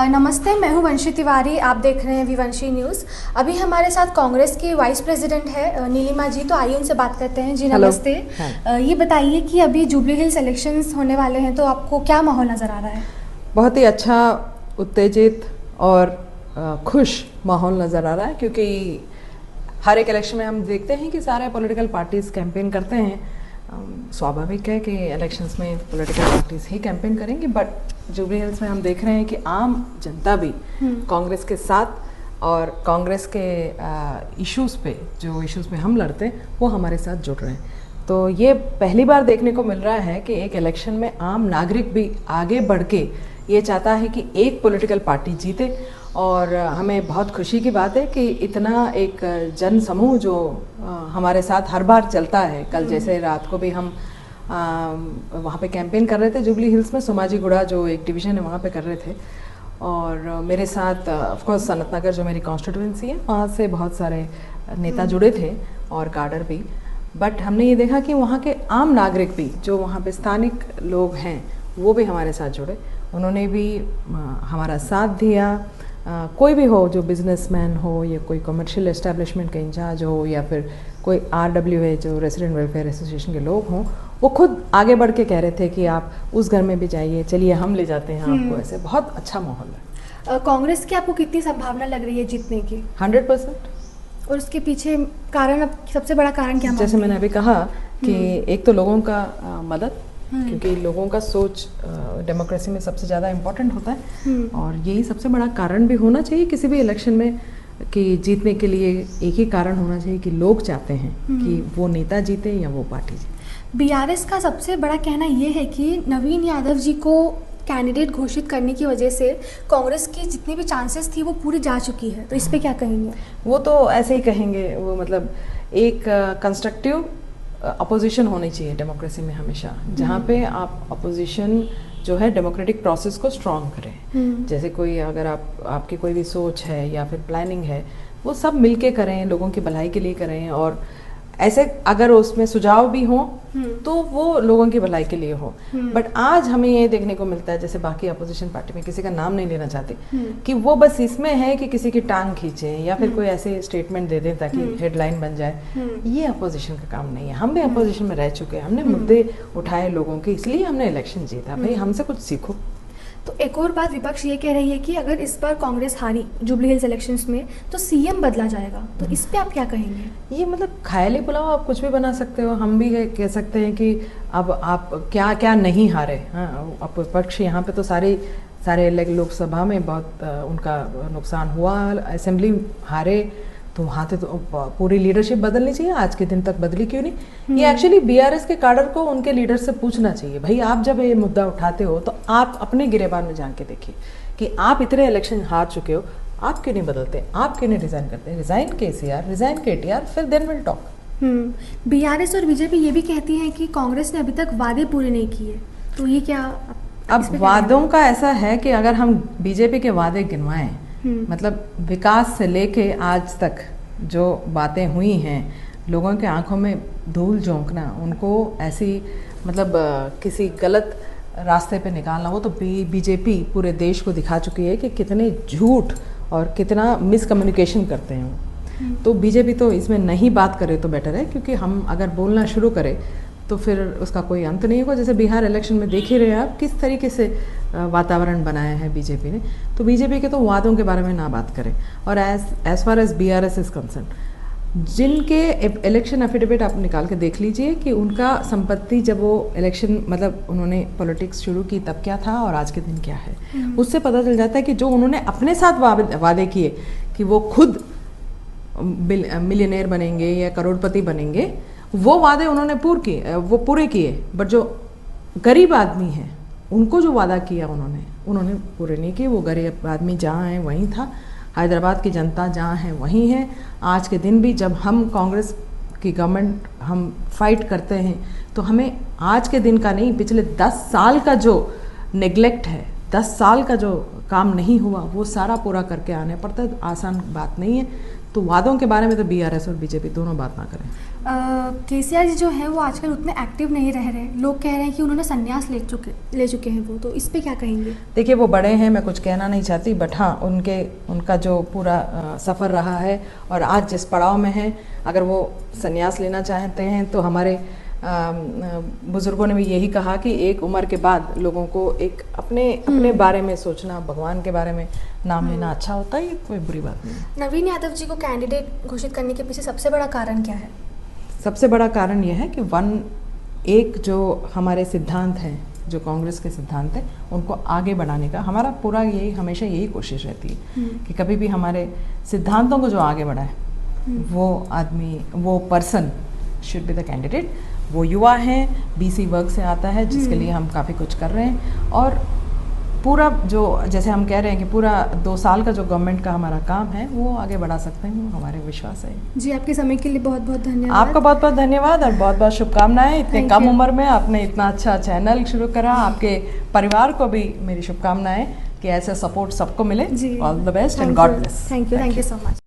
नमस्ते, मैं हूं वंशी तिवारी। आप देख रहे हैं विवंशी न्यूज़। अभी हमारे साथ कांग्रेस की वाइस प्रेसिडेंट है नीलिमा जी, तो आइए उनसे बात करते हैं। जी नमस्ते। ये बताइए कि अभी जुबली हिल्स इलेक्शंस होने वाले हैं, तो आपको क्या माहौल नज़र आ रहा है? बहुत ही अच्छा, उत्तेजित और खुश माहौल नज़र आ रहा है, क्योंकि हर एक इलेक्शन में हम देखते हैं कि सारे पॉलिटिकल पार्टीज़ कैंपेन करते हैं। स्वाभाविक है कि इलेक्शंस में पॉलिटिकल पार्टीज़ ही कैंपेन करेंगी, बट जुबली हिल्स में हम देख रहे हैं कि आम जनता भी कांग्रेस के साथ और कांग्रेस के इश्यूज़ पे, जो इश्यूज़ पे हम लड़ते हैं, वो हमारे साथ जुड़ रहे हैं। तो ये पहली बार देखने को मिल रहा है कि एक इलेक्शन में आम नागरिक भी आगे बढ़ के ये चाहता है कि एक पॉलिटिकल पार्टी जीते। और हमें बहुत खुशी की बात है कि इतना एक जन समूह जो हमारे साथ हर बार चलता है। कल जैसे रात को भी हम वहाँ पे कैंपेन कर रहे थे जुबली हिल्स में, सोमाजीगुड़ा जो एक डिवीज़न है वहाँ पे कर रहे थे। और मेरे साथ ऑफकोर्स सनत नगर जो मेरी कॉन्स्टिट्यूंसी है, वहाँ से बहुत सारे नेता जुड़े थे और काडर भी। बट हमने ये देखा कि वहाँ के आम नागरिक भी, जो वहाँ पे स्थानिक लोग हैं, वो भी हमारे साथ जुड़े। उन्होंने भी हमारा साथ दिया। कोई भी हो, जो बिजनेसमैन हो या कोई कमर्शियल एस्टेब्लिशमेंट का इंचार्ज हो या फिर कोई RWA जो रेसिडेंट वेलफेयर एसोसिएशन के लोग हों, वो खुद आगे बढ़ के कह रहे थे कि आप उस घर में भी जाइए, चलिए हम ले जाते हैं आपको। ऐसे बहुत अच्छा माहौल है। कांग्रेस की आपको कितनी संभावना लग रही है जीतने की? 100%। और उसके पीछे कारण, अब सबसे बड़ा कारण क्या? जैसे मैंने अभी कहा कि एक तो लोगों का मदद, क्योंकि लोगों का सोच डेमोक्रेसी में सबसे ज़्यादा इम्पोर्टेंट होता है। और यही सबसे बड़ा कारण भी होना चाहिए किसी भी इलेक्शन में, कि जीतने के लिए एक ही कारण होना चाहिए कि लोग चाहते हैं कि वो नेता जीते या वो पार्टी जीते। BRS का सबसे बड़ा कहना ये है कि नवीन यादव जी को कैंडिडेट घोषित करने की वजह से कांग्रेस की जितनी भी चांसेस थी वो पूरी जा चुकी है, तो इस पे क्या कहेंगे? वो तो ऐसे ही कहेंगे। वो मतलब एक कंस्ट्रक्टिव अपोजिशन होनी चाहिए डेमोक्रेसी में हमेशा, जहाँ पे आप अपोजिशन जो है डेमोक्रेटिक प्रोसेस को स्ट्रॉन्ग करें। जैसे कोई अगर आपकी कोई भी सोच है या फिर प्लानिंग है, वो सब मिलके करें, लोगों की भलाई के लिए करें। और ऐसे अगर उसमें सुझाव भी हों तो वो लोगों की भलाई के लिए हो। बट आज हमें ये देखने को मिलता है, जैसे बाकी अपोजिशन पार्टी में, किसी का नाम नहीं लेना चाहती, कि वो बस इसमें है कि किसी की टांग खींचे या फिर कोई ऐसे स्टेटमेंट दे दें ताकि हेडलाइन बन जाए। ये अपोजिशन का काम नहीं है। हम भी अपोजिशन में रह चुके हैं, हमने मुद्दे उठाए लोगों के, इसलिए हमने इलेक्शन जीता। भाई हमसे कुछ सीखो। तो एक और बात, विपक्ष ये कह रही है कि अगर इस बार कांग्रेस हारी जुबली हिल्स इलेक्शंस में तो CM बदला जाएगा, तो इस पे आप क्या कहेंगे? ये मतलब ख्याली पुलाव, आप कुछ भी बना सकते हो। हम भी कह सकते हैं कि अब आप क्या क्या नहीं हारे। हाँ, अब विपक्ष यहाँ पे तो सारे लोकसभा में बहुत उनका नुकसान हुआ, असेंबली हारे, तो वहाँ से तो पूरी लीडरशिप बदलनी चाहिए। आज के दिन तक बदली क्यों नहीं? ये एक्चुअली BRS के काडर को उनके लीडर से पूछना चाहिए। भाई आप जब ये मुद्दा उठाते हो तो आप अपने गिरेबान में जाके देखिए कि आप इतने इलेक्शन हार चुके हो, आप क्यों नहीं बदलते, आप क्यों नहीं रिजाइन करते? रिजाइन KCR, रिजाइन KTR, फिर देन विल टॉक। BRS और BJP ये भी कहती है कि कांग्रेस ने अभी तक वादे पूरे नहीं किए, तो ये क्या? अब वादों का ऐसा है कि अगर हम BJP के वादे गिनवाएं, मतलब विकास से लेके आज तक जो बातें हुई हैं, लोगों के आंखों में धूल झोंकना, उनको ऐसी मतलब किसी गलत रास्ते पे निकालना, वो तो BJP पूरे देश को दिखा चुकी है कि कितने झूठ और कितना मिसकम्युनिकेशन करते हैं वो। तो BJP तो इसमें नहीं बात करे तो बेटर है, क्योंकि हम अगर बोलना शुरू करें तो फिर उसका कोई अंत नहीं होगा। जैसे बिहार इलेक्शन में देख ही रहे हैं आप किस तरीके से वातावरण बनाया है BJP ने। तो BJP के तो वादों के बारे में ना बात करें। और as far as BRS is concerned, जिनके इलेक्शन एफिडेविट आप निकाल के देख लीजिए कि उनका संपत्ति जब वो इलेक्शन, मतलब उन्होंने पॉलिटिक्स शुरू की तब क्या था और आज के दिन क्या है, उससे पता चल जाता है कि जो उन्होंने अपने साथ वादे किए कि वो खुद मिलियनेयर बनेंगे या करोड़पति बनेंगे, वो वादे उन्होंने पूरे किए। बट जो गरीब आदमी है, उनको जो वादा किया उन्होंने पूरे नहीं किए। वो गरीब आदमी जहाँ है वहीं था, हैदराबाद की जनता जहाँ है वहीं है। आज के दिन भी जब हम कांग्रेस की गवर्नमेंट हम फाइट करते हैं, तो हमें आज के दिन का नहीं, पिछले 10 साल का जो नेग्लेक्ट है, 10 साल का जो काम नहीं हुआ, वो सारा पूरा करके आने पड़ता है। आसान बात नहीं है। तो वादों के बारे में तो बीआरएस और बीजेपी दोनों बात ना करें। केसीआर जी जो है वो आजकल उतने एक्टिव नहीं रह रहे, लोग कह रहे हैं कि उन्होंने संन्यास ले चुके हैं वो, तो इस पे क्या कहेंगे? देखिए वो बड़े हैं, मैं कुछ कहना नहीं चाहती, बट हाँ उनका जो पूरा सफ़र रहा है और आज जिस पड़ाव में है, अगर वो संन्यास लेना चाहते हैं तो हमारे बुजुर्गों ने भी यही कहा कि एक उम्र के बाद लोगों को एक अपने बारे में सोचना, भगवान के बारे में नाम लेना अच्छा होता है, ये कोई बुरी बात नहीं। नवीन यादव जी को कैंडिडेट घोषित करने के पीछे सबसे बड़ा कारण क्या है? सबसे बड़ा कारण यह है कि एक जो हमारे सिद्धांत हैं, जो कांग्रेस के सिद्धांत हैं, उनको आगे बढ़ाने का हमारा पूरा हमेशा यही कोशिश रहती है कि कभी भी हमारे सिद्धांतों को जो आगे बढ़ाए वो आदमी, वो person should be the candidate. वो युवा हैं, बीसी वर्ग से आता है, जिसके लिए हम काफ़ी कुछ कर रहे हैं, और पूरा जो जैसे हम कह रहे हैं कि पूरा 2 साल का जो गवर्नमेंट का हमारा काम है वो आगे बढ़ा सकते हैं, वो हमारे विश्वास है। जी, आपके समय के लिए बहुत बहुत धन्यवाद। आपका बहुत बहुत धन्यवाद और बहुत बहुत शुभकामनाएं। इतने कम उम्र में आपने इतना अच्छा चैनल शुरू करा, आपके परिवार को भी मेरी शुभकामनाएं कि ऐसा सपोर्ट सबको मिले। All the best and God bless. Thank you so much.